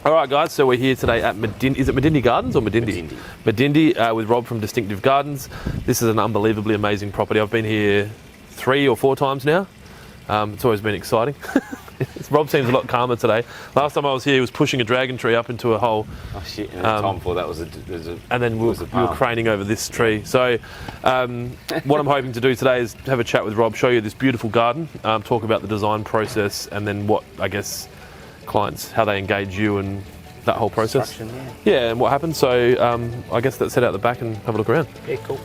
All right, guys, so we're here today at Medindie. Is it Medindie Gardens or Medindie? Medindie with Rob from Distinctive Gardens. This is an unbelievably amazing property. I've been here 3 or 4 times now. It's always been exciting. Rob seems a lot calmer today. Last time I was here, he was pushing a dragon tree up into a hole. Oh shit! And the time before that was a and then we were craning over this tree. So, what I'm hoping to do today is have a chat with Rob, show you this beautiful garden, talk about the design process, and then what I guess clients, how they engage you and that whole process. Yeah, and what happens. So, I guess let's head out the back and have a look around. Yeah, cool.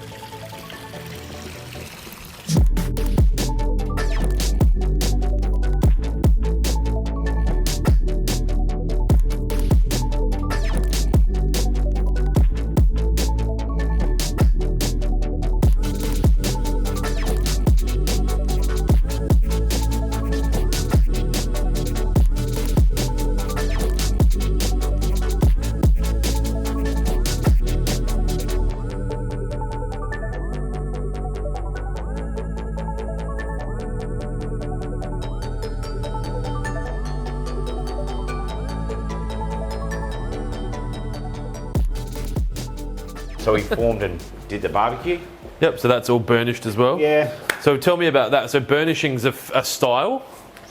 So we formed and did the barbecue. Yep, so that's all burnished as well. Yeah. So tell me about that. So burnishing's a style?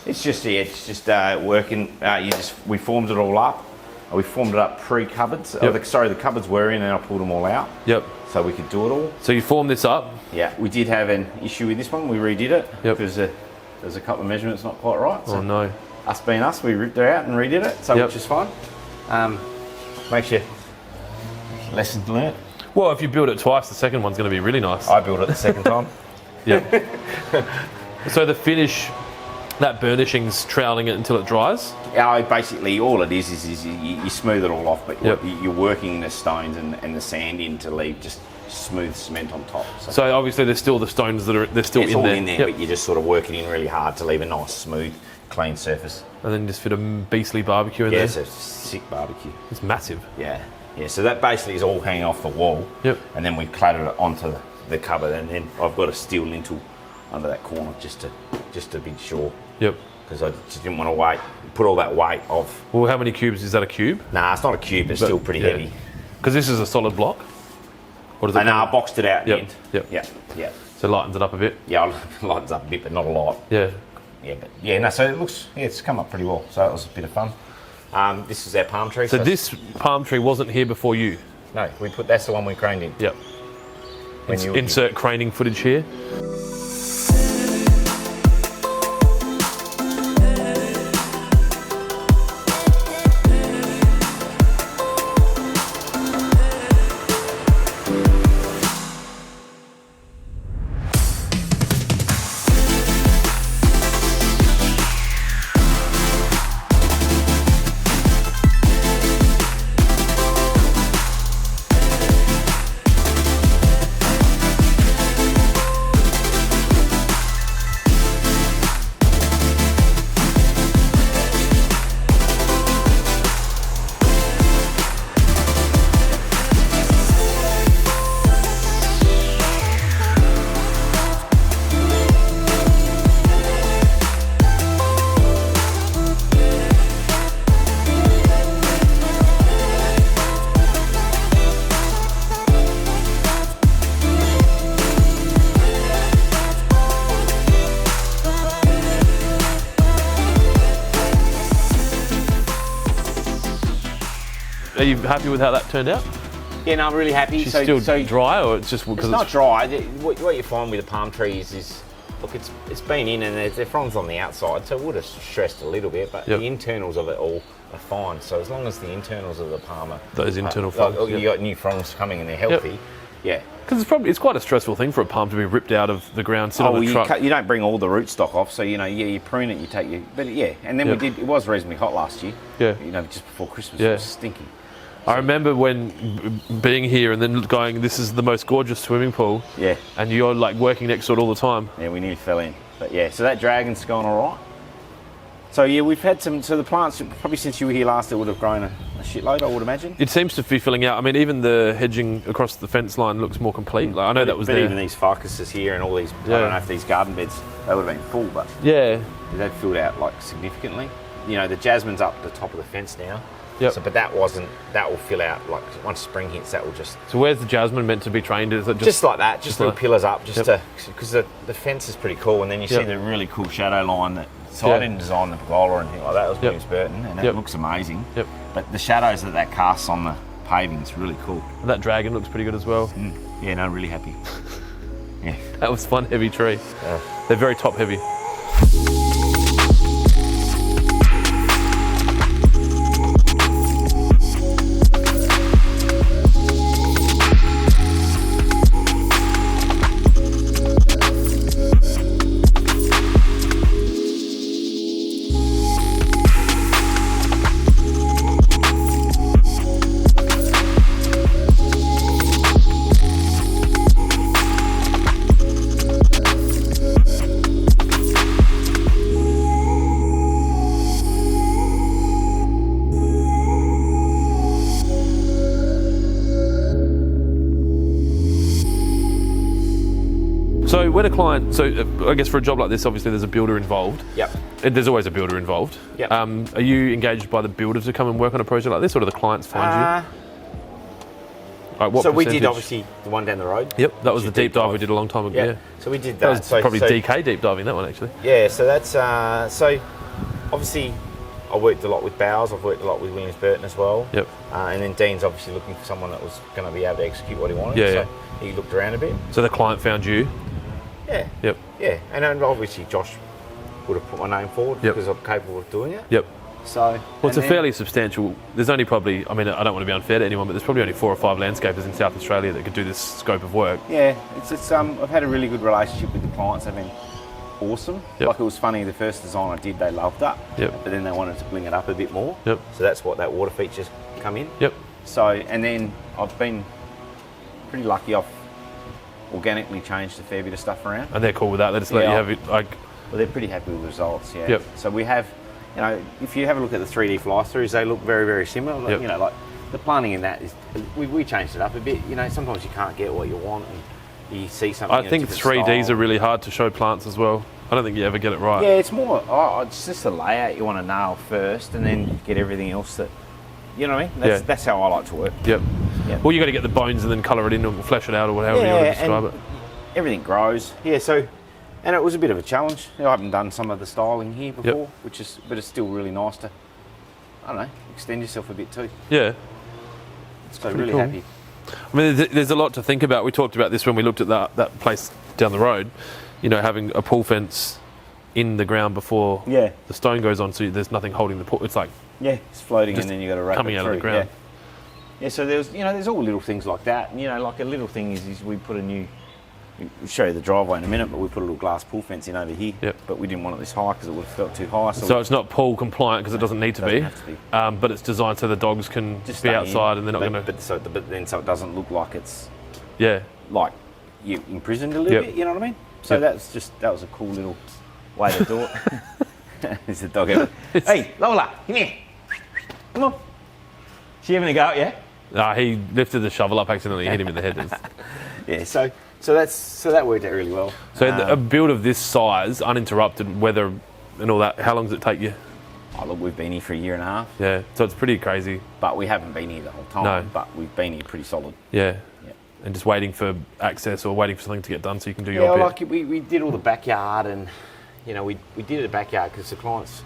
It's just working. We formed it all up. We formed it up pre-cupboards. Yep. The cupboards were in and I pulled them all out. Yep. So we could do it all. So you formed this up? Yeah. We did have an issue with this one. We redid it. Yep. Because there's a couple of measurements not quite right. So oh no. Us being us, we ripped it out and redid it. So which is fine. Makes you lessons learnt. Well, if you build it twice, the second one's going to be really nice. I built it the second time. Yeah. So the finish, that burnishing's troweling it until it dries? Basically, all it is you smooth it all off, but you're working the stones and the sand in to leave just smooth cement on top. So obviously there's still the stones that are in there. It's all in there, but you just sort of work it in really hard to leave a nice, smooth, clean surface. And then just fit a beastly barbecue in there? Yeah, it's a sick barbecue. It's massive. Yeah. Yeah, so that basically is all hanging off the wall. Yep. And then we clattered it onto the cupboard, and then I've got a steel lintel under that corner just to be sure. Yep. Because I just didn't want to put all that weight off. Well, how many cubes? Is that a cube? Nah, it's not a cube. It's still pretty heavy. Because this is a solid block? Or does it I boxed it out in the end. Yep. Yeah. So it lightens it up a bit? Yeah, it lightens up a bit, but not a lot. Yeah. Yeah, so it looks, it's come up pretty well. So it was a bit of fun. This is our palm tree. So this palm tree wasn't here before you? No, that's the one we craned in. Yep. Insert craning footage here. Are you happy with how that turned out? Yeah, no, I'm really happy. She's still dry, or it's just because it's not dry. What you find with the palm trees is, look, it's been in and their fronds on the outside, so it would have stressed a little bit, but the internals of it all are fine. So as long as the internals of the palm are those internal fronds, you got new fronds coming and they're healthy. Yeah. Because it's quite a stressful thing for a palm to be ripped out of the ground, sit on the truck. You don't bring all the rootstock off, so you prune it, you take and then we did. It was reasonably hot last year. Yeah. Just before Christmas, it was stinky. I remember when being here and then going, this is the most gorgeous swimming pool. Yeah. And you're like working next to it all the time. Yeah, we nearly fell in. But yeah, so that dragon's gone all right. So yeah, we've had so the plants, probably since you were here last, it would have grown a shitload, I would imagine. It seems to be filling out. I mean, even the hedging across the fence line looks more complete. Like, I know that was there. Even these ficuses here and all these, I don't know if these garden beds, they would have been full, but they've filled out like significantly. you know, the jasmine's up the top of the fence now. Yep. So, but that will fill out, like, once spring hits, that will just... So where's the jasmine meant to be trained? Is it just like that, just little like, pillars up, just to, because the fence is pretty cool, and then you see the really cool shadow line that, so I didn't design the pergola or anything like that, it was Williams Burton, and it looks amazing. Yep. But the shadows that casts on the paving is really cool. And that dragon looks pretty good as well. Yeah, no, really happy. Yeah. That was one heavy tree. Yeah. They're very top heavy. So when a client, I guess for a job like this, obviously there's a builder involved. Yep. There's always a builder involved. Yep. Are you engaged by the builder to come and work on a project like this, or do the clients find you? Right, what so percentage? we did obviously the one down the road. Yep, that was the deep dive we did a long time ago. Yeah. So we did that. That was probably DK deep diving, that one actually. Yeah, so that's, so obviously I worked a lot with Bowers, I've worked a lot with Williams Burton as well. Yep. And then Dean's obviously looking for someone that was going to be able to execute what he wanted. Yeah, so he looked around a bit. So the client found you? Yeah. Yep. Yeah, and then obviously Josh would have put my name forward because I'm capable of doing it. Yep. So, well, it's a fairly substantial. There's only probably, I mean, I don't want to be unfair to anyone, but there's probably only 4 or 5 landscapers in South Australia that could do this scope of work. Yeah, it's I've had a really good relationship with the clients. They've been awesome. Yep. Like, it was funny, the first design I did, they loved that. Yep. But then they wanted to bring it up a bit more. Yep. So that's what that water features come in. Yep. So, and then I've been pretty lucky. I've organically changed a fair bit of stuff around. And they're cool with that. They just let you have it, like. Well, they're pretty happy with the results. Yeah. Yep. So we have, you know, if you have a look at the 3D fly-throughs, they look very, very similar. Yep. You know, like the planning in that is, we changed it up a bit. You know, sometimes you can't get what you want, and you see something. I think 3Ds are really hard to show plants as well. I don't think you ever get it right. Yeah, it's more. It's just the layout you want to nail first, and then get everything else that. You know what I mean? That's how I like to work. Yep. Well, you got to get the bones and then colour it in or flesh it out or whatever you want to describe it. Everything grows. Yeah. So, and it was a bit of a challenge. I haven't done some of the styling here before, but it's still really nice to, I don't know, extend yourself a bit too. Yeah. So really cool. Happy. I mean, there's a lot to think about. We talked about this when we looked at that place down the road. You know, having a pool fence in the ground before the stone goes on, so there's nothing holding the pool. It's like it's floating, and then you got to wrap coming it out through. of the ground. Yeah. So there's all little things like that. And, you know, like a little thing is we put a new. We'll show you the driveway in a minute, but we put a little glass pool fence in over here. Yep. But we didn't want it this high because it would have felt too high. So it's not pool compliant because it doesn't need to be. Have to be. But it's designed so the dogs can just be outside and they're not going to. But then so it doesn't look like it's. Yeah. Like you imprisoned a little bit. You know what I mean? So that was a cool little way to do it. There's the dog ever. Hey, Lola, come here. Come on. She having a go at you? He lifted the shovel up, accidentally hit him in the head. Yeah, so that worked out really well. So a build of this size, uninterrupted, weather and all that, how long does it take you? Oh, look, we've been here for a year and a half. Yeah, so it's pretty crazy. But we haven't been here the whole time. No. But we've been here pretty solid. Yeah. And just waiting for access or waiting for something to get done so you can do your bit. Yeah, like we did all the backyard, and you know we did the backyard because the client's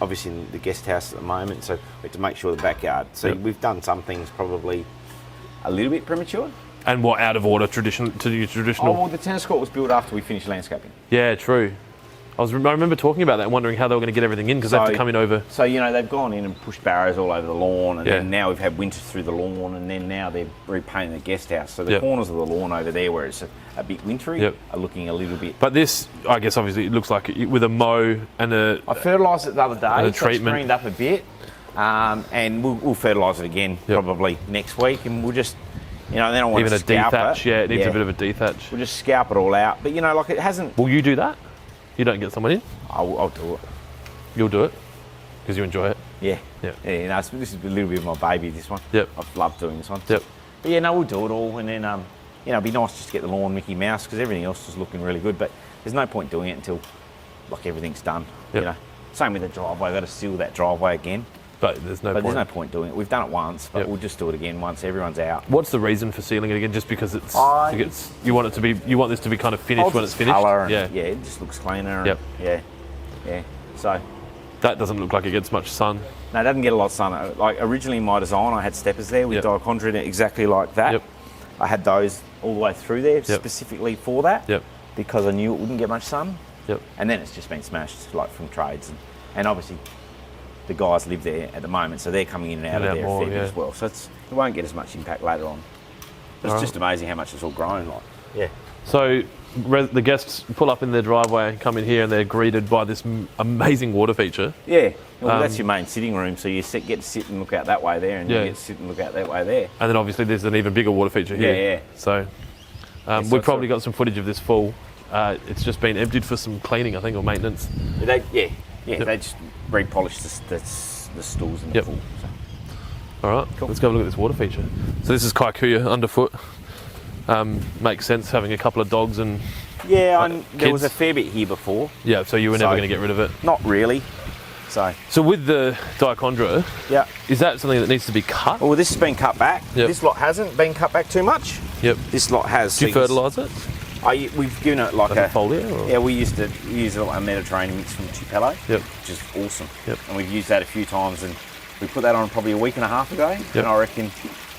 obviously in the guest house at the moment, so we had to make sure the backyard. So we've done some things probably a little bit premature. And what, out of order, traditional? Oh, well, the tennis court was built after we finished landscaping. Yeah, true. I remember talking about that and wondering how they were going to get everything in because they have to come in over. So, you know, they've gone in and pushed barrows all over the lawn, and then now we've had winters through the lawn, and then now they're repainting the guest house. So the corners of the lawn over there where it's a bit wintry are looking a little bit. But this, I guess, obviously, it looks like with a mow and a... I fertilised it the other day, and a so it's treatment. greened up a bit, and we'll fertilise it again probably next week, and we'll just... You know, then I want to scalp dethatch, it needs a bit of a dethatch. We'll just scalp it all out. But, you know, like it hasn't... Will you do that? You don't get someone in? I'll do it. You'll do it? Because you enjoy it? Yeah. You know, this is a little bit of my baby, this one. Yep. I've loved doing this one. Yep. But, yeah, no, we'll do it all. And then, you know, it'd be nice just to get the lawn Mickey Mouse because everything else is looking really good. But there's no point doing it until, like, everything's done, you know. Same with the driveway. I've got to seal that driveway again. But there's no point. There's no point doing it. We've done it once, but we'll just do it again once everyone's out. What's the reason for sealing it again? Just because you want this to be kind of finished when it's finished? Colour and, yeah, it just looks cleaner. Yep. Yeah. So that doesn't look like it gets much sun. No, it doesn't get a lot of sun. Like originally in my design, I had steppers there with dichondra exactly like that. Yep. I had those all the way through there specifically for that. Yep. Because I knew it wouldn't get much sun. Yep. And then it's just been smashed like from trades, and obviously the guys live there at the moment, so they're coming in and out of there a fair bit as well. So it won't get as much impact later on. But it's just amazing how much it's all grown. Like, yeah. So the guests pull up in their driveway, come in here, and they're greeted by this amazing water feature. Yeah. Well, that's your main sitting room, so you get to sit and look out that way there, and you get to sit and look out that way there. And then obviously there's an even bigger water feature here. Yeah. So we've probably got some footage of this full. It's just been emptied for some cleaning, I think, or maintenance. They just repolished the stools in the pool. So. All right, cool. Let's go have a look at this water feature. So this is Kaikuya underfoot. Makes sense having a couple of dogs and there was a fair bit here before. Yeah, so you were never going to get rid of it. Not really. So with the dichondra, is that something that needs to be cut? Well, this has been cut back. Yep. This lot hasn't been cut back too much. Yep. This lot has. Do you fertilise it? We've given it like a foliar? Or? Yeah, we used to use a Mediterranean mix from Turntable, which is awesome. Yep. And we've used that a few times, and we put that on probably a week and a half ago. Yep. And I reckon,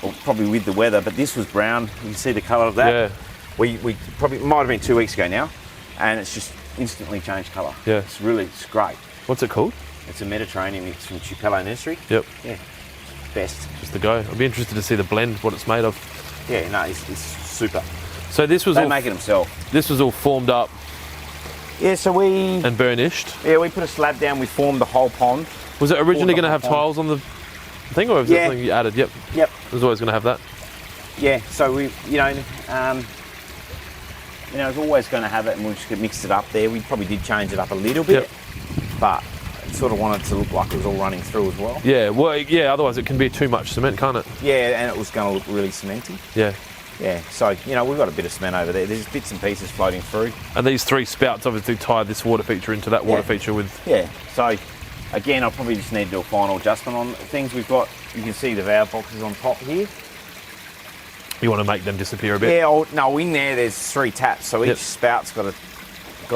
well, probably with the weather, but this was brown. You can see the colour of that. Yeah. We probably might have been 2 weeks ago now, and it's just instantly changed colour. Yeah. It's great. What's it called? It's a Mediterranean mix from Turntable Nursery. Yep. Yeah. Best. Just to go. I'd be interested to see the blend, what it's made of. Yeah, no, it's super. So this was they make it themselves. This was all formed up. Yeah, so and burnished. Yeah, we put a slab down. We formed the whole pond. Was it originally going to have tiles on the thing, or was it something you added? Yep. Yep. It was always going to have that. Yeah. So we, it was always going to have it, and we just mixed it up there. We probably did change it up a little bit, but it sort of wanted to look like it was all running through as well. Yeah. Well, yeah. Otherwise, it can be too much cement, can't it? Yeah, and it was going to look really cementy. Yeah. Yeah, so, we've got a bit of cement over there. There's bits and pieces floating through. And these three spouts obviously tie this water feature into that water feature with... Yeah, so, again, I'll probably just need to do a final adjustment on things. We've got, you can see the valve boxes on top here. You want to make them disappear a bit? Yeah, no, in there's 3 taps, so each spout's got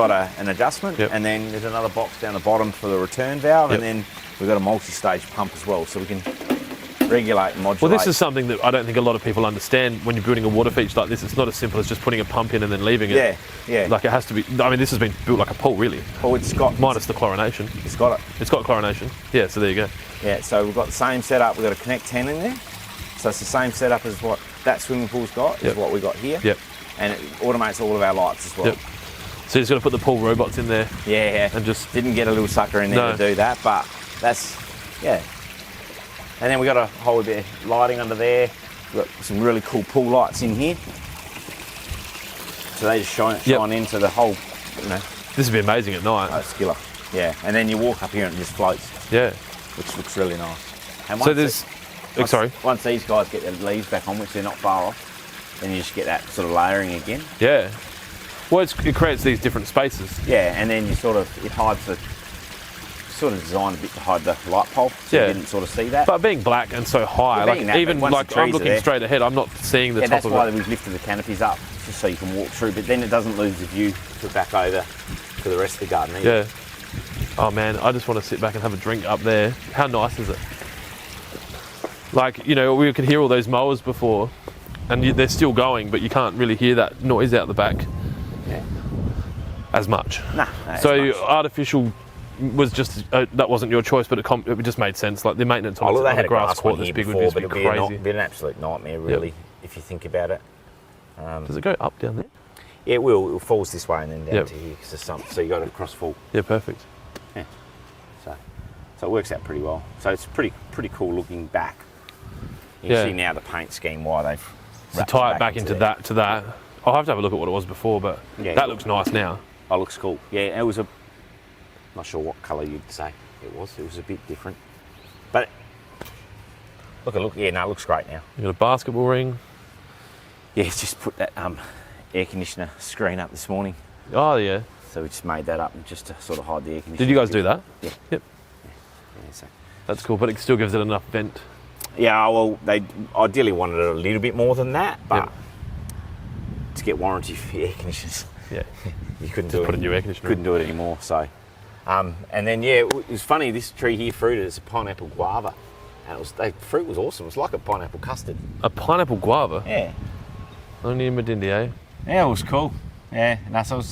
an adjustment, and then there's another box down the bottom for the return valve, and then we've got a multi-stage pump as well, so we can regulate and modulate. Well, this is something that I don't think a lot of people understand when you're building a water feature like this. It's not as simple as just putting a pump in and then leaving it. Yeah. Like it has to be, I mean, this has been built like a pool, really. Oh, it's got... Minus the chlorination. It's got it. It's got chlorination. Yeah, so there you go. Yeah, so we've got the same setup. We've got a Connect 10 in there. So it's the same setup as what that swimming pool's got, is what we got here. Yep. And it automates all of our lights as well. Yep. So you just got to put the pool robots in there. Yeah. And just... Didn't get a little sucker in there to do that, but that's... Yeah. And then we got a whole bit of lighting under there. We've got some really cool pool lights in here. So they just shine into the whole, This would be amazing at night. Oh, it's killer. Yeah. And then you walk up here and it just floats. Yeah. Which looks really nice. And so there's... Once these guys get their leaves back on, which they're not far off, then you just get that sort of layering again. Yeah. Well, it creates these different spaces. Yeah, and then it hides the... Sort of designed a bit to hide the light pole, so you didn't sort of see that. But being black and so high, I'm looking straight ahead, I'm not seeing the top of it. That's why we've lifted the canopies up, just so you can walk through, but then it doesn't lose the view to back over to the rest of the garden either. Yeah. Oh man, I just want to sit back and have a drink up there. How nice is it? Like, we could hear all those mowers before, and they're still going, but you can't really hear that noise out the back as much. Nah, so artificial was just that wasn't your choice, but it just made sense. Like the maintenance on they had a grass court this big would just be crazy. It'd be an absolute nightmare, really, if you think about it. Does it go up down there? Yeah, it will. It falls this way and then down to here because there's some. So you got to cross full. Yeah, perfect. Yeah. So it works out pretty well. So it's pretty cool looking back. You see now the paint scheme why they've. To tie it back into that. I'll have to have a look at what it was before, but that looks nice now. Oh, looks cool. Yeah, it was not sure what colour you'd say it was. It was a bit different. But look. Yeah, no, it looks great now. You got a basketball ring. Yeah, just put that air conditioner screen up this morning. Oh yeah. So we just made that up just to sort of hide the air conditioning. Did you guys do that? Yeah. Yep. Yeah, so. That's cool, but it still gives it enough vent. Yeah, well, they ideally wanted it a little bit more than that, but to get warranty for air conditioners, you couldn't Just put a new air conditioner. Couldn't do it anymore. So, and then it was funny. This tree here fruited. It's a pineapple guava, and the fruit was awesome. It was like a pineapple custard. A pineapple guava? Yeah. Only in Medindie, eh? Yeah, it was cool. Yeah, and so it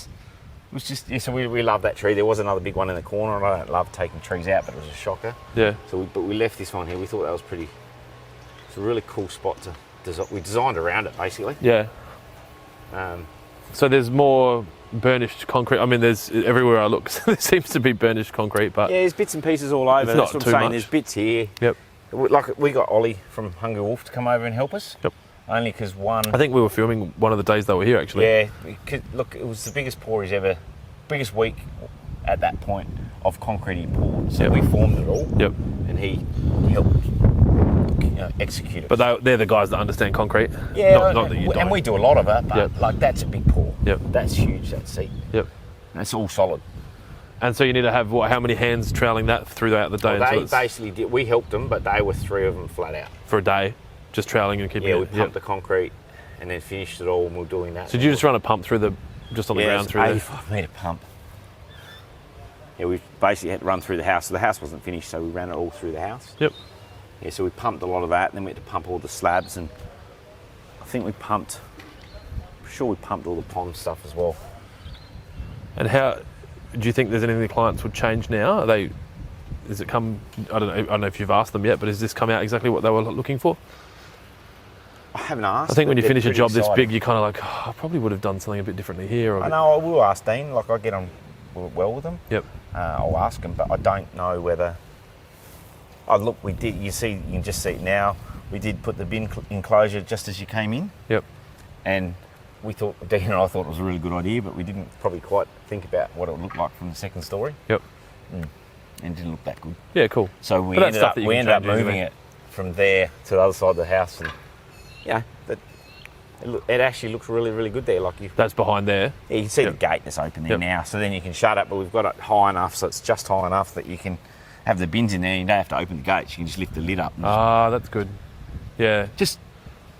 was just so we loved that tree. There was another big one in the corner, and I don't love taking trees out, but it was a shocker. Yeah. So we left this one here. We thought that was pretty. It's a really cool spot to design. We designed around it basically. Yeah. So there's more burnished concrete. I mean, there's everywhere I look. There seems to be burnished concrete, but yeah, there's bits and pieces all over. It's That's not what too I'm saying. much. There's bits here. Yep. Like we got Ollie from Hungry Wolf to come over and help us. Yep. Only because one. I think we were filming one of the days they were here actually. Yeah. Look, it was the biggest pour he's ever, biggest week at that point of concrete he poured. So we formed it all. Yep. And he helped execute it. But they're the guys that understand concrete. Yeah. Not that you don't. And we do a lot of it, but like that's a big pour. Yep. That's huge. That seat. Yep. And it's all solid. And so you need to have how many hands troweling that throughout the day? Well, they basically did. We helped them, but they were 3 of them flat out for a day, just troweling and keeping it. Yeah, we pumped the concrete and then finished it all, and we were doing that. So did you just run a pump through on the ground through there? 85 metre pump. Yeah, we basically had to run through the house. So the house wasn't finished, so we ran it all through the house. Yep. Yeah, so we pumped a lot of that, and then we had to pump all the slabs, and I think we pumped. I'm sure we pumped all the pond stuff as well. And how do you think there's anything the clients would change now? Does it come? I don't know if you've asked them yet, but has this come out exactly what they were looking for? I haven't asked. I think when you finish a job excited. this big, you're kind of like, I probably would have done something a bit differently here. I know. I will ask Dean. Like I get on well with them. Yep. I'll ask him, but I don't know whether. Oh look, we did. You can just see it now. We did put the bin enclosure just as you came in. Yep. And we thought, Dean and I thought it was a really good idea, but we didn't probably quite think about what it would look like from the second story. Yep. And it didn't look that good. Yeah, cool. So we ended up moving it from there to the other side of the house, and it actually looks really, really good there. That's behind there. Yeah, you can see the gate that's open there now, so then you can shut it, but we've got it high enough, so it's just high enough that you can have the bins in there. You don't have to open the gates. You can just lift the lid up. That's good. Yeah, just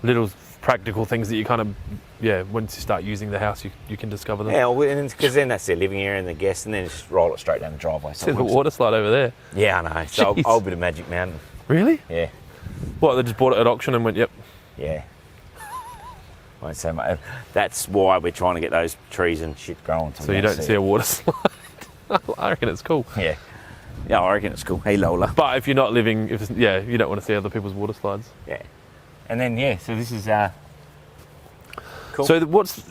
little practical things that you kind of, once you start using the house, you can discover them. Yeah, because then that's their living area and the guests, and then just roll it straight down the driveway. See the water slide over there. Yeah, I know. So I'll be the Magic Mountain. Really? Yeah. What, they just bought it at auction and went, yep. Yeah. Won't say much. That's why we're trying to get those trees and shit growing. So you don't see a water slide. I reckon it's cool. Yeah. Yeah, I reckon it's cool. Hey, Lola. But if you're not living, you don't want to see other people's water slides. Yeah. And then, so this is cool. So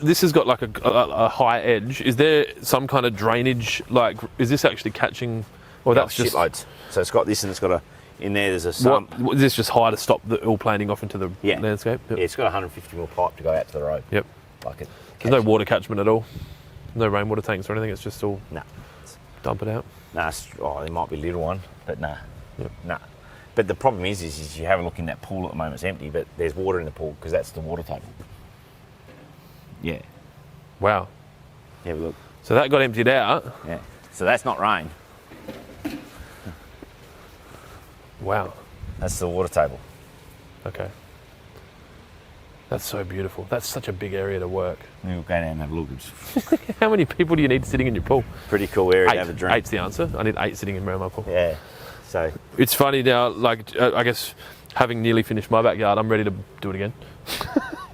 this has got like a high edge. Is there some kind of drainage? Like, is this actually catching? Or that's just shitloads. So it's got this, and it's got in there. There's a sump. Is this just high to stop the all planing off into the landscape? Yep. Yeah, it's got a 150 mil pipe to go out to the road. Yep. There's no water catchment at all. No rainwater tanks or anything. It's just all dump it out. Nah, there might be a little one, but nah. Yep. Nah. But the problem is you have a look in that pool at the moment. It's empty, but there's water in the pool because that's the water table. Yeah. Wow. Yeah, look. So that got emptied out. Yeah. So that's not rain. Wow. That's the water table. Okay. That's so beautiful. That's such a big area to work. We'll go down and have a look. How many people do you need sitting in your pool? Pretty cool area to have a drink. 8's the answer. I need 8 sitting around my pool. Yeah. So it's funny now, like I guess having nearly finished my backyard, I'm ready to do it again.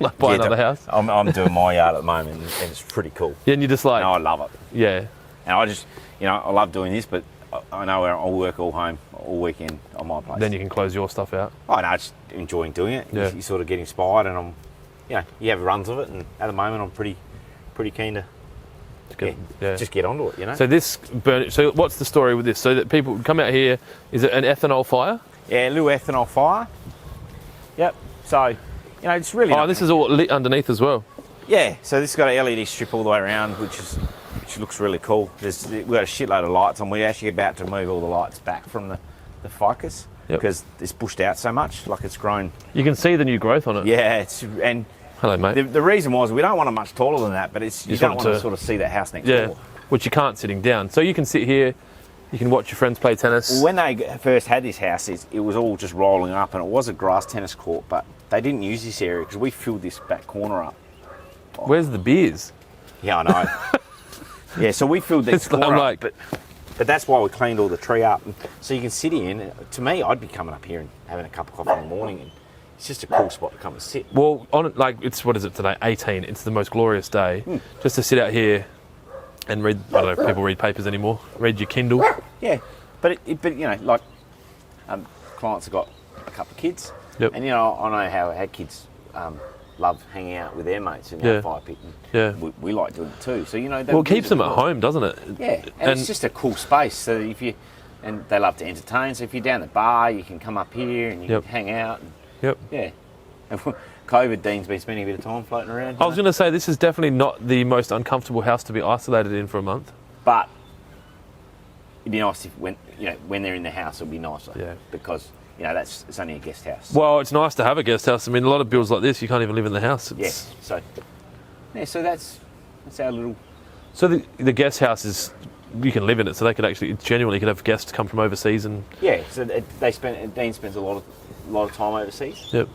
Like buy another house. I'm doing my yard at the moment, and it's pretty cool. Yeah, and you just like... No, I love it. Yeah. And I just, I love doing this, but I know I'll work all weekend on my place. Then you can close your stuff out. I know, just enjoying doing it. Yeah. You sort of get inspired, and you have runs of it, and at the moment I'm pretty keen to just get onto it, So what's the story with this? So that people come out here, is it an ethanol fire? Yeah, a little ethanol fire. Yep. So, it's really... Oh, this is all lit underneath as well. Yeah, so this has got an LED strip all the way around, which looks really cool. We've got a shitload of lights, and we're actually about to move all the lights back from the ficus because it's bushed out so much, like it's grown. You can see the new growth on it. Yeah, hello, mate. The reason was we don't want it much taller than that, but you don't want to sort of see that house next door. which you can't sitting down. So you can sit here, you can watch your friends play tennis. Well, when they first had this house, it was all just rolling up, and it was a grass tennis court, but they didn't use this area because we filled this back corner up. Where's the beers? Yeah, I know. Yeah, so we filled this corner up, but that's why we cleaned all the tree up. And so you can sit here, and to me, I'd be coming up here and having a cup of coffee in the morning, and it's just a cool spot to come and sit. Well, it's, what is it today? 18. It's the most glorious day. Just to sit out here and read. I don't know if people read papers anymore. Read your Kindle. Yeah, but you know, like clients have got a couple of kids, and you know, I know how kids love hanging out with their mates in the fire pit. And we like doing it too. So you know, well, it keeps them at home, doesn't it? Yeah, and it's just a cool space. So and they love to entertain. So if you're down the bar, you can come up here and you can hang out. And, yeah. And COVID, Dean's been spending a bit of time floating around. I was going to say, this is definitely not the most uncomfortable house to be isolated in for a month. But it'd be nice if when they're in the house, it'll be nicer. Yeah. Because you know it's only a guest house. Well, it's nice to have a guest house. I mean, a lot of builds like this, you can't even live in the house. So that's our little. So the guest house is, you can live in it. So they could actually genuinely could have guests come from overseas and. Yeah. So Dean spends a lot of time overseas. Yep.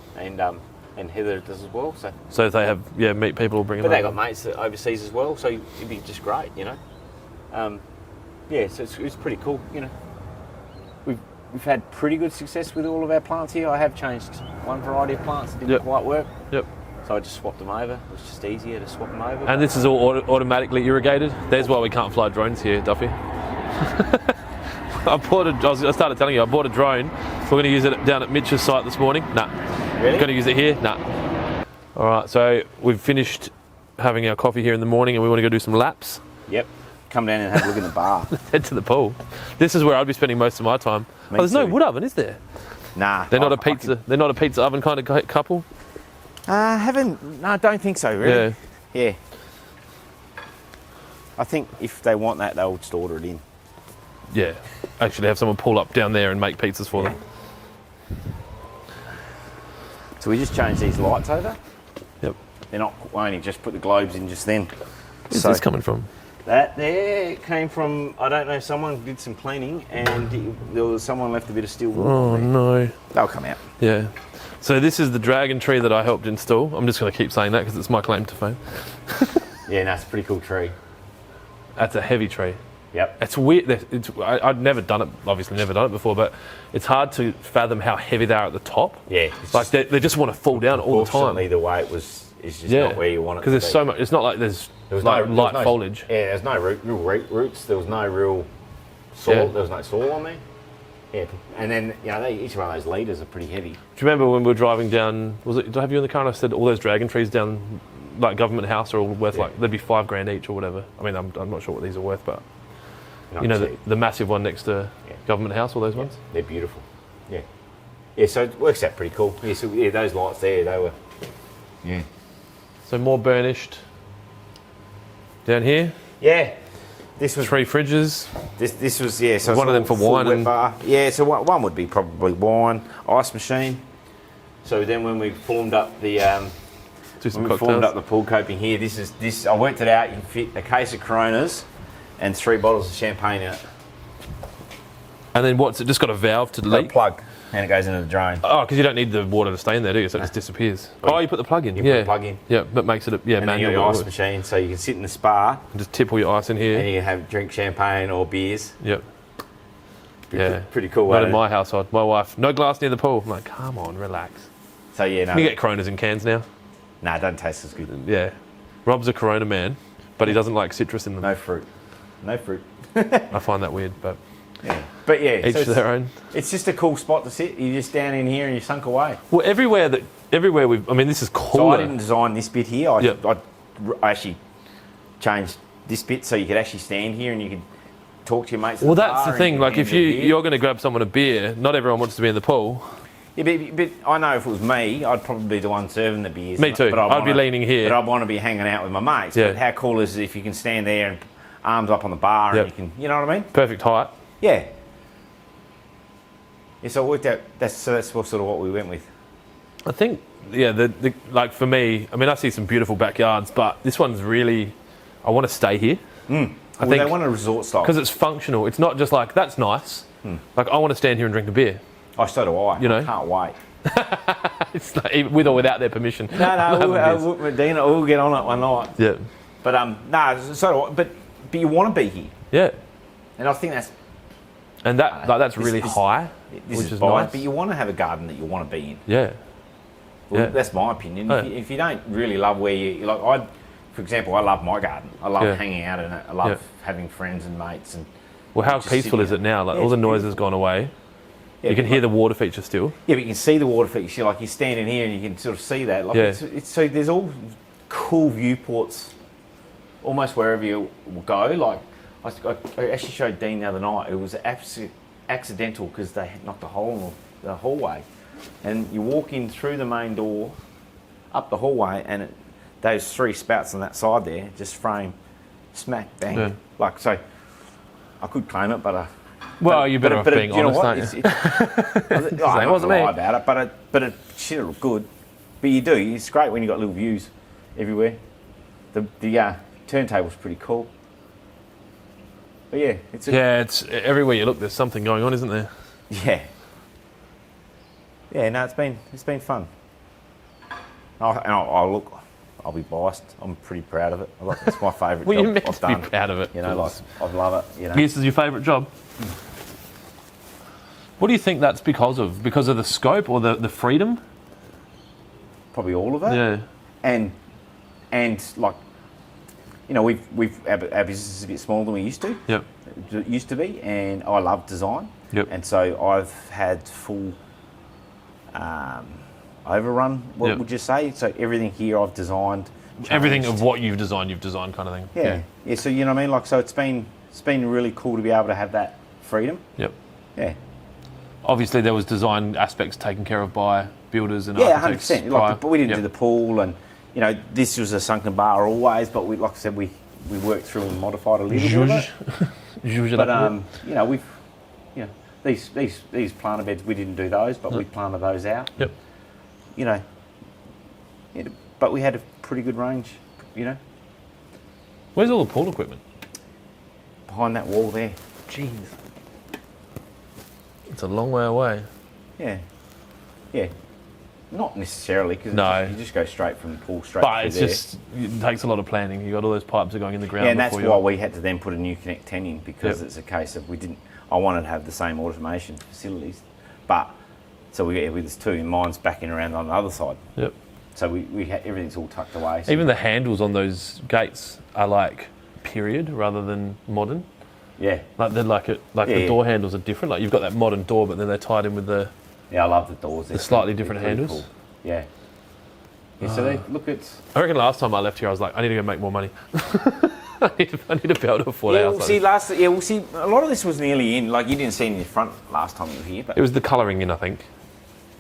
And Heather does as well. So if they have meet people or bring them. But they got mates that overseas as well. So it'd be just great, you know. So it's pretty cool, you know. We've had pretty good success with all of our plants here. I have changed one variety of plants that didn't quite work. Yep. So I just swapped them over. It was just easier to swap them over. And this is all automatically irrigated. There's why we can't fly drones here, Duffy. I started telling you, I bought a drone. We're going to use it down at Mitch's site this morning. Nah. Really? We're going to use it here? Nah. All right, so we've finished having our coffee here in the morning and we want to go do some laps. Yep. Come down and have a look in the bar. Head to the pool. This is where I'd be spending most of my time. There's no wood oven, is there? Nah. They're not a pizza. They're not a pizza oven kind of couple. No, I don't think so. Really. Yeah. I think if they want that, they'll just order it in. Yeah. Actually, have someone pull up down there and make pizzas for them. So we just changed these lights over. Yep. They're not only just put the globes in just then. Where's this coming from? That there came from, I don't know, someone did some cleaning and someone left a bit of steel wool. Oh no. They'll come out. Yeah. So this is the dragon tree that I helped install. I'm just going to keep saying that because it's my claim to fame. Yeah, no, it's a pretty cool tree. That's a heavy tree. Yep. It's weird. I'd never done it, obviously never done it before, but it's hard to fathom how heavy they are at the top. Yeah. Like they just want to fall down all the time. Unfortunately, the way it was is just not where you want it to be. Because there's so much, it's not like there's light foliage. Yeah, there's no real roots. There was no real soil. Yeah. There was no soil on there. Yeah, and then each one of those leaders are pretty heavy. Do you remember when we were driving down? Did I have you in the car and I said all those dragon trees down, like Government House, are all worth they'd be $5,000 each or whatever. I mean, I'm not sure what these are worth, but the massive one next to Government House, all those ones. They're beautiful. Yeah. Yeah, so it works out pretty cool. Yeah, so those lights there, they were. Yeah. So more burnished. Down here. Yeah. This was 3 fridges. This was so one of them for wine and bar. Yeah, so one would be probably wine, ice machine. So then when we formed up the formed up the pool coping here, this I worked it out. You can fit a case of Coronas and 3 bottles of champagne in it. And then what's it just got a valve to leak? A plug, and it goes into the drain. Oh, because you don't need the water to stay in there, do you? So it just disappears. You put the plug in. You put the plug in. Yeah, that makes it and manual. Then you got your ice machine, so you can sit in the spa and just tip all your ice in here. And you can drink champagne or beers. Yep. Pretty cool. Not in my household. My wife, no glass near the pool. I'm like, come on, relax. So no. You get Coronas in cans now. Nah, it doesn't taste as good. Yeah. Rob's a Corona man, but he doesn't like citrus in them. No fruit. I find that weird, but each to their own. It's just a cool spot to sit. You're just down in here and you're sunk away. Well, everywhere this is cooler. So I didn't design this bit here. I actually changed this bit so you could actually stand here and you could talk to your mates. Well, that's the thing. Like if you're going to grab someone a beer, not everyone wants to be in the pool. Yeah, but I know if it was me, I'd probably be the one serving the beers. Me too. I'd be leaning here. But I'd want to be hanging out with my mates. Yeah. But how cool is it if you can stand there and arms up on the bar and you can, you know what I mean? Perfect height. Yeah. Yeah, so it worked out. That's sort of what we went with. I think, like for me, I mean, I see some beautiful backyards, but this one's really, I want to stay here. I think they want a resort style. because it's functional. It's not just like, that's nice. Like, I want to stand here and drink a beer. Oh, so do I. You know? I can't wait. It's like, even with or without their permission. No, Medina, we'll get on it one night. Yeah. But no, so do I. But you want to be here, Yeah. and I think that's That's really high, this which is biased, nice. But you want to have a garden that you want to be in. Yeah. Well, Yeah. that's my opinion. Oh, If you don't really love where you like, for example, I love my garden. I love Yeah. hanging out in it. I love having friends and mates. And Well, how just peaceful sitting is it now? Like, Yeah, all the it's noise beautiful. has gone away. Yeah, You can but hear the water feature still. Yeah, but you can see the water feature. Like, you're standing here and you can sort of see that. Like, Yeah. it's so there's all cool viewports almost wherever you will go. Like, I actually showed Dean the other night. It was absolutely accidental because they had knocked a hole in the hallway, and you walk in through the main door, up the hallway, and those 3 spouts on that side there just frame smack bang. Yeah. Like, so I could claim it, but Well, you're better off being you know honest, what? aren't you? I It wasn't me. lie about it, but it should look good. But you do. It's great when you got little views everywhere. The turntable's pretty cool. But yeah, it's It's everywhere you look, there's something going on, isn't there? yeah. No, it's been fun. I'll be biased. I'm pretty proud of it. It's my favourite Well, job you're meant I've to be done. proud of it. You know, like, I love it. You know. This is your favourite job? What do you think that's because of? Because of the scope or the freedom? Probably all of it. Yeah. And like, you know, our business is a bit smaller than we used to. Yep. It used to be, and I love design. Yep. And so I've had full overrun. What Yep. would you say? So everything here I've designed. Everything changed. of what you've designed kind of thing. Yeah. So you know what I mean. Like, so it's been really cool to be able to have that freedom. Yep. Yeah. Obviously, there was design aspects taken care of by builders and Yeah, architects. 100%. prior. Like, but we didn't Yep. do the pool, and you know, this was a sunken bar always. But like I said, we worked through and modified a little bit. Of it. Zhuzh But up. you know, these planter beds, we didn't do those, but we planted those out. Yep. You know, but we had a pretty good range. You know, Where's all the pool equipment? behind that wall there. Jeez. It's a long way away. Yeah. Not necessarily, because No. you just go straight from the pool straight But through it's there. just, it takes a lot of planning. You've got all those pipes that are going in the ground. Yeah, and that's before why you... we had to then put a new Connect 10 in, because Yep. it's a case of I wanted to have the same automation facilities, but so we get with this too. And mine's backing around on the other side, Yep. so we everything's all tucked away. So Even the handles on those gates are like period rather than modern. yeah, Like they're like the Yeah. door handles are different. Like you've got that modern door, but then they're tied in with the I love the doors. They're slightly they're different pretty handles. Cool. Yeah. So they look at. I reckon last time I left here, I was like, I need to go make more money. I need to be able to afford a Yeah, house. we'll like see. this. We'll see. A lot of this was nearly in. Like, you didn't see it in your front last time you were here, but It was the colouring in, I think.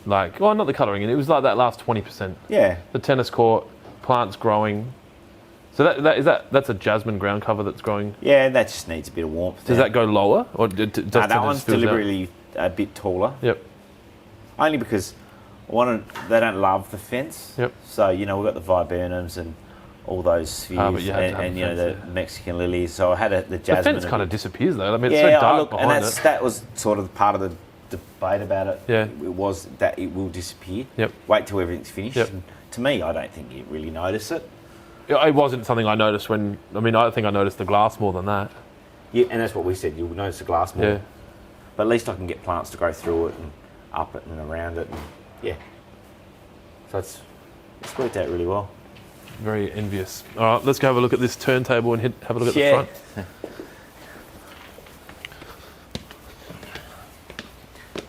Like, well, not the colouring in. It was like that last 20%. yeah, The tennis court, plants growing. So that's a jasmine ground cover that's growing. yeah, that just needs a bit of warmth. Does that go lower, or does that one's deliberately a bit taller, Yep. only because they don't love the fence. Yep. So you know, we've got the viburnums and all those spheres, but you have to have and the you know, fence, the Mexican lilies. So I had the The jasmine. fence kind of disappears though. I mean, it's yeah, so dark and behind it. that was sort of part of the debate about it. Yeah. It was that it will disappear. Yep. Wait till everything's finished. Yep. And to me, I don't think you really notice it. It wasn't something I noticed when. I mean, I think I noticed the glass more than that. Yeah, and that's what we said. You'll notice the glass more. Yeah. But at least I can get plants to go through it and up it and around it. And yeah. So it's worked out really well. Very envious. All right, let's go have a look at this turntable and have a look at the front.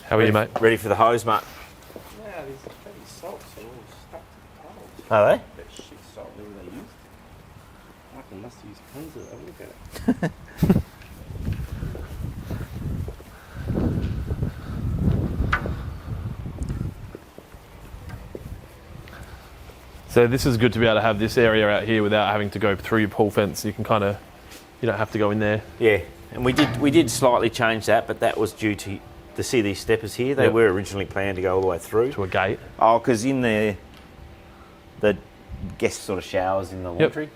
How are you, mate? Ready for the hose, mate? Yeah, these bloody salts are all stuck to the tiles. Are they? That shit salt whatever they used. I must use tons of it. Have a look at it. So this is good to be able to have this area out here without having to go through your pool fence. You can kind of, you don't have to go in there. Yeah, and we did slightly change that, but that was due to see these steppers here. They Yep. were originally planned to go all the way through. To a gate. Oh, because in the guest sort of showers in the laundry,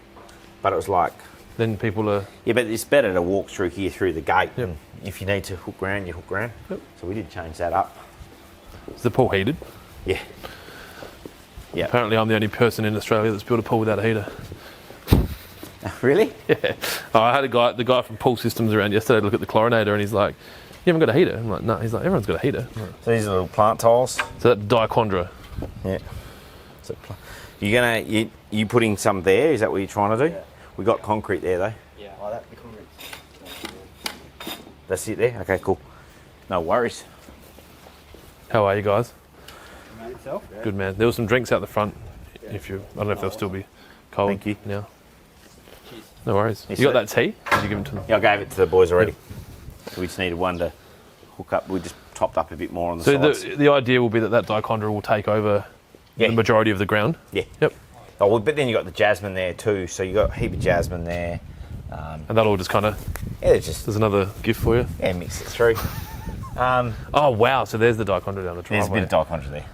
but it was like then people are... Yeah, but it's better to walk through here through the gate. Yep. And if you need to hook round, you hook round. Yep. So we did change that up. Is the pool heated? Yeah. Yeah. Apparently I'm the only person in Australia that's built a pool without a heater. Really? Yeah. I had the guy from Pool Systems around yesterday to look at the chlorinator, and he's like, "You haven't got a heater?" I'm like, "No." He's like, "Everyone's got a heater." Like, So these are little plant tiles. so that's dichondra. Yeah. So you putting some there? Is that what you're trying to do? Yeah. We got concrete there though. Yeah, like that. The concrete. That's it there. Okay, cool. No worries. How are you guys? Made itself. Yeah. Good, man. There were some drinks out the front. If you, I don't know if they'll still be cold. Thank you. now. Cheers. No worries. Yes, You got sir. that tea? Did you give it to them? Yeah, I gave it to the boys already. So we just needed one to hook up. We just topped up a bit more on the So sides. the idea will be that dichondra will take over Yeah. the majority of the ground. Yeah. Yep. Oh, well, but then you got the jasmine there too. So you got a heap of jasmine there. And that'll just kind of, Yeah, it's just there's another gift for you. mix it through. Oh, wow. So there's the dichondra down the There's a driveway. bit of dichondra there.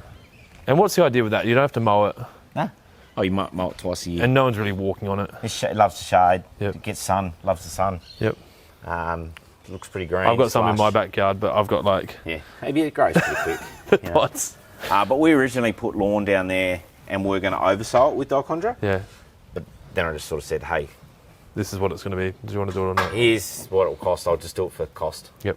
And what's the idea with that? You don't have to mow it, Nah. Oh, you might mow it twice a year. and no one's really walking on it. It loves the shade. Yep. It gets sun. Loves the sun. Yep. It looks pretty green. I've got some in my lush. backyard, but I've got like Yeah, maybe it grows pretty quick. you know. pots. But we originally put lawn down there, and we are going to oversow it with dichondra. Yeah. But then I just sort of said, hey, This is what it's going to be. Do you want to do it or not? here's what it will cost. I'll just do it for cost. Yep.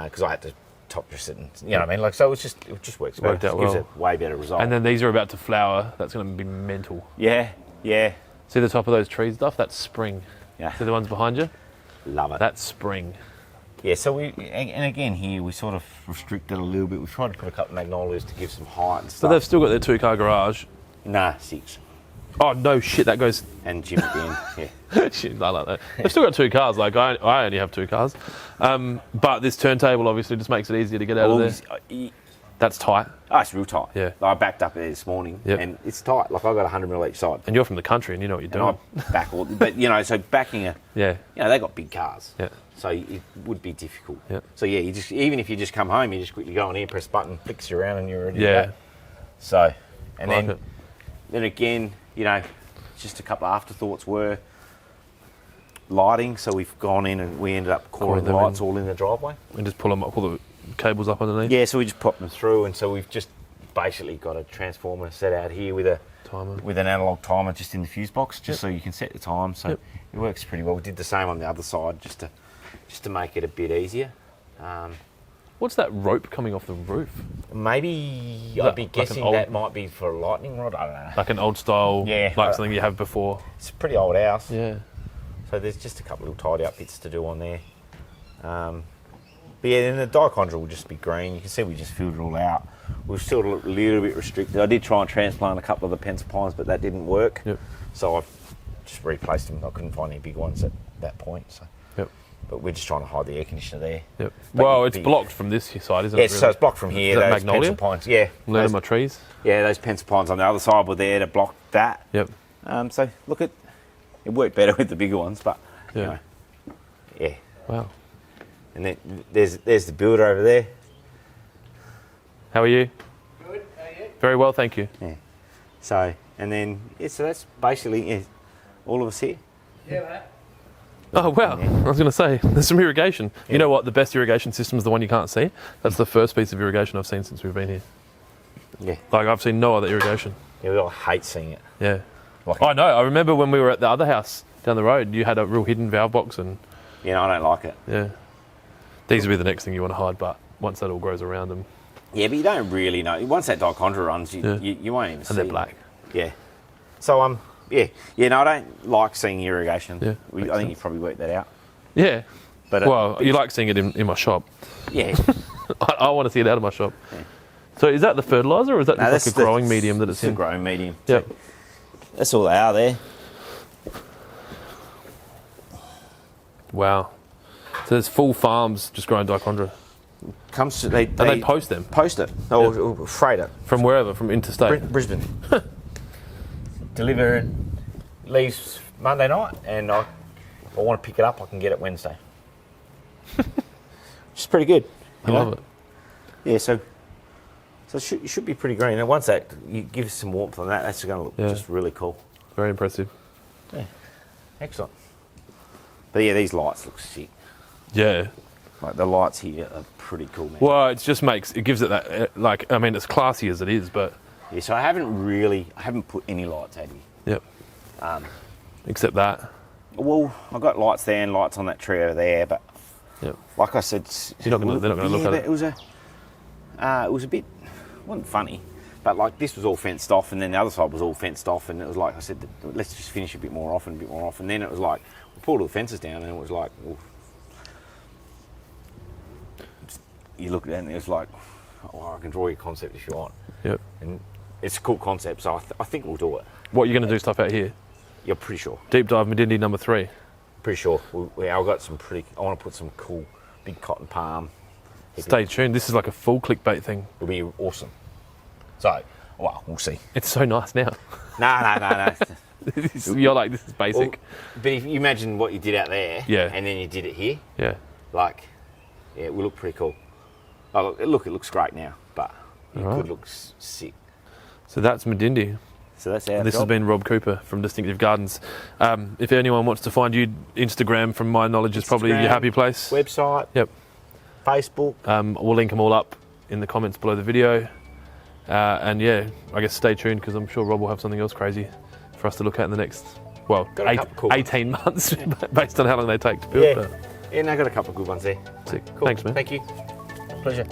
Because I had to top dress it, and you know what I mean. Like, so it just works better. Worked out It gives well. a way better result. And then these are about to flower. That's going to be mental. yeah, See the top of those trees, stuff? That's spring. yeah, See the ones behind you? love it. That's spring. Yeah, so and again here we sort of restricted a little bit. We tried to put a couple of magnolias to give some height and So stuff. they've still got their 2-car garage. Nah, 6. Oh, no shit, that goes... And gym at the end. Yeah. Shit, I like that. They've still got 2 cars. Like, I only have 2 cars. But this turntable obviously just makes it easier to get out of there. That's tight. Oh, it's real tight. Yeah. I backed up there this morning, Yep. and it's tight. Like I got 100 mil each side. And you're from the country and you know what you're And doing. I back all, but you know, so backing a, Yeah. you know, they got big cars. Yeah. So it would be difficult. Yeah. So yeah, you just even if you just come home, you just quickly go on here, press button, flicks you around, and you're ready. Yeah. To go. So, and Like then it. then again, you know, just a couple of afterthoughts were lighting. So we've gone in and we ended up coring them lights in. all in the driveway. And just pull them up, pull the cables up underneath. Yeah. So we just popped them through, and so we've just basically got a transformer set out here with a Timer. with an analog timer just in the fuse box, just so you can set the time. So Yep. it works pretty well. We did the same on the other side, just to make it a bit easier. What's that rope coming off the roof? Maybe that I'd be like an guessing old- that might be for a lightning rod. I don't know. Like an old style, Yeah. like something you have before. It's a pretty old house, Yeah. so there's just a couple of little tidy up bits to do on there. But yeah, then the dichondra will just be green. You can see we just filled it all out. We're still a little bit restricted. I did try and transplant a couple of the pensipines, but that didn't work. Yep. So I've just replaced them. I couldn't find any big ones at that point. So. Yep. But we're just trying to hide the air conditioner there. Yep. But Well, you- it's but you- blocked from this side, isn't Yeah, it? so Really? it's blocked from here. Is that Those magnolia? pensipines, yeah. Learning Those, my trees. yeah, those pensipines on the other side were there to block that. Yep. So look at it worked better with the bigger ones, but you Yeah. know, yeah. Wow. And then there's the builder over there. How are you? Good. How are you? Very well, thank you. Yeah. So and then yeah, so that's basically all of us here. Yeah, mate. Oh, wow. I was going to say, there's some irrigation. Yeah. You know what? The best irrigation system is the one you can't see. That's the first piece of irrigation I've seen since we've been here. Yeah. Like, I've seen no other irrigation. Yeah, we all hate seeing it. Yeah. Like, I know. I remember when we were at the other house down the road, you had a real hidden valve box and, you know, I don't like it. yeah. These will be the next thing you want to hide, but once that all grows around them, Yeah, but you don't really know. Once that dichondra runs, you, Yeah. you won't even see and they're it. black. Yeah. So yeah. No, I don't like seeing irrigation. Yeah, I makes think sense. you probably worked that out. Yeah. But Well, you like seeing it in my shop. yeah. I want to see it out of my shop. Yeah. So is that the fertiliser or is that No, just like a growing medium that it's a in? growing medium. Yep. That's all they are there. Wow. So there's full farms just growing dichondra. Comes to, they And they post them post it or freight it. from wherever, from interstate. Brisbane. Deliver it, leaves Monday night, and if I want to pick it up, I can get it Wednesday. Which is pretty good. I love it. Yeah, so it should be pretty green. And once that you give us some warmth on that, that's going to look Yeah. just really cool. Very impressive. Excellent. But yeah, these lights look sick. Yeah. Like the lights here are pretty cool, man. Well, it just it gives it that, like, I mean, it's classy as it is, but... Yeah, so I haven't put any lights out here. Yep. Except that. Well, I've got lights there and lights on that tree over there, but Yep. like I said, they're not going to look at it. It was a bit, it wasn't funny, but like this was all fenced off, and then the other side was all fenced off, and it was like I said, let's just finish a bit more off, and then it was like we pulled all the fences down, and it was like, oof. You look at it, and it was like, oh, I can draw your concept if you want. Yep. And it's a cool concept, so I think we'll do it. What, you're going to do stuff out here? You're pretty sure? Deep dive Medindie number 3. Pretty sure. I've got some I want to put some cool big cotton palm. Stay tuned. This is like a full clickbait thing. It'll be awesome. So, well, we'll see. It's so nice now. No. You're like, this is basic. Well, but if you imagine what you did out there, Yeah. and then you did it here, Yeah. like, yeah, it will look pretty cool. Oh, look, it looks great now, but it All right. could look sick. So that's Medindie. So that's our This has job. been Rob Cooper from Distinctive Gardens. If anyone wants to find you, Instagram, from my knowledge, is probably your Instagram, happy place. Website. Yep. Facebook. We'll link them all up in the comments below the video. And yeah, I guess stay tuned, because I'm sure Rob will have something else crazy for us to look at in the next, well, Got a couple cool 18 months, based on how long they take to build. Yeah. But Yeah, and I got a couple of good ones there. sick. Cool. Thanks, man. Thank you. Pleasure.